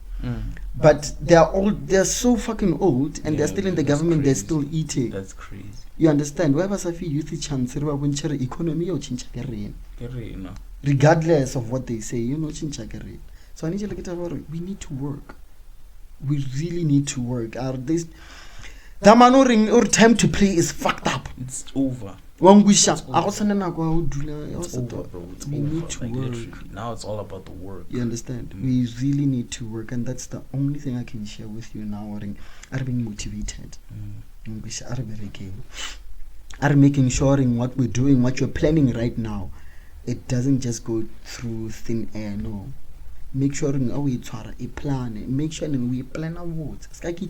but they're so fucking old, and they're still in the government. They're still eating. That's crazy. You understand? Where was a youth chance? Economy or regardless of what they say, you know, so I need to look at it. We need to work. We really need to work. The man or time to play is fucked up. It's over. We need It's to like, work. Now it's all about the work. You understand? We really need to work, and that's the only thing I can share with you now. Are being motivated. Are making sure in what we're doing, what you're planning right now, it doesn't just go through thin air. No. Make sure we try a plan. Make sure we plan our words. Take your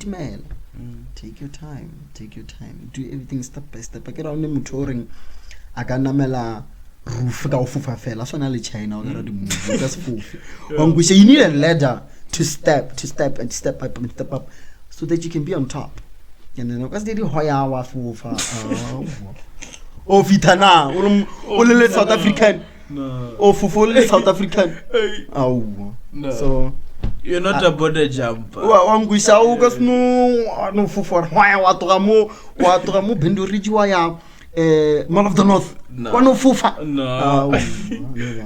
time. Take your time. Do everything step by step. I get on the motoring. I can namela roof ka ufufa fela. So na le China o gara di move. That's fufu. You need a ladder to step and step up so that you can be on top. And then because they do hoya wa fufa. Oh vitana. Olele South African. No. Oh fufu South African. Oh. No. So you're not a border jumper. Wangwisha ukas no fufu wa toga mo bendo rijiwa ya Mall of the North. No. Fufa. No.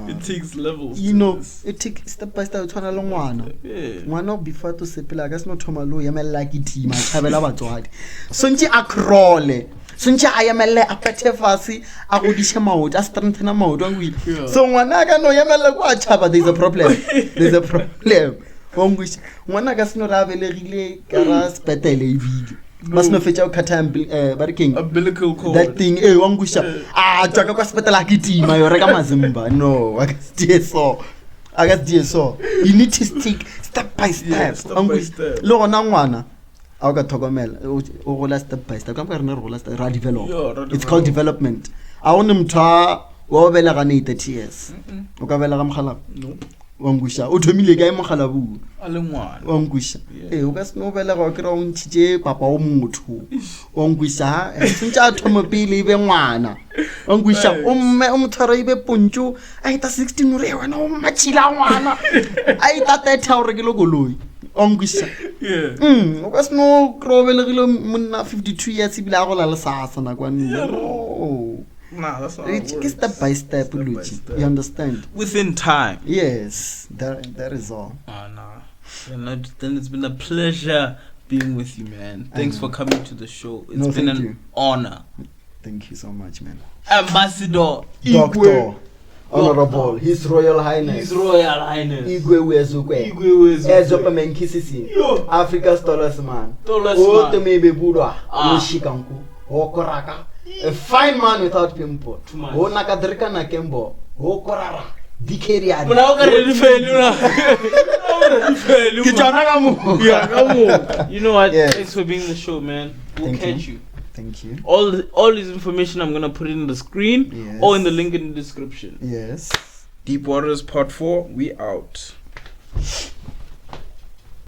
It takes levels. You know, it takes step by step. Twana lo ngwana. Ngwana before to sepela ka sino thoma lo ya mela ki team a thabela batswadi. Sonje a crawle. Sonje a yamela a pete fase a go dishe maoto a strengthen maoto ngwi. So ngwana ka no yamela go a thaba. There's a problem. Ngwana ka sino ra belegile ka ra spetele e video. Must not fetch out umbilical cord. That thing, wangusha. Jaka kwa spetala kitima yoreka mazimba. No, I guess DSO. You need to stick step by step. Yeah, step by step. Lo na ngwana. A ka thokomela. O rola step by step. Ka re na rola step ra develop. It's called development. A one mtha wa bela ga 30 years. O ka bela ga mogala. Nope. Wangusha o thomile ka mogala bu a le ngwana wangusha o ka sno bela go kra o ntshitse papa o motho wangusha sentja thomo pele be ngwana wangusha o mme o mthara ibe pontjo a ita 16 re wena o machila ngwana a ita 30 o re ke lokoloi wangusha o ka sno krobelegile monna 52 years ibila go la le sasa na kwa no. Nah, that's not it's step by step, Luigi. You understand? Within time. Yes, that is all. Nah. Then it's been a pleasure being with you, man. Thanks for coming to the show. It's been an honor. Thank you so much, man. Ambassador, Doctor, Honorable, His Royal Highness, Igwe Wezukwe, Ezopamen Kisisi, Africa's tallest man, to maybe Buddha, Shikanku, Okoraka. A fine man without pimple. Oh, nakadrika na kembo. Oh, korara. Dikeria. You know what? Yes. Thanks for being on the show, man. We'll catch you. Thank you. All this information I'm gonna put it in the screen or in the link in the description. Yes. Deep Waters Part 4. We out.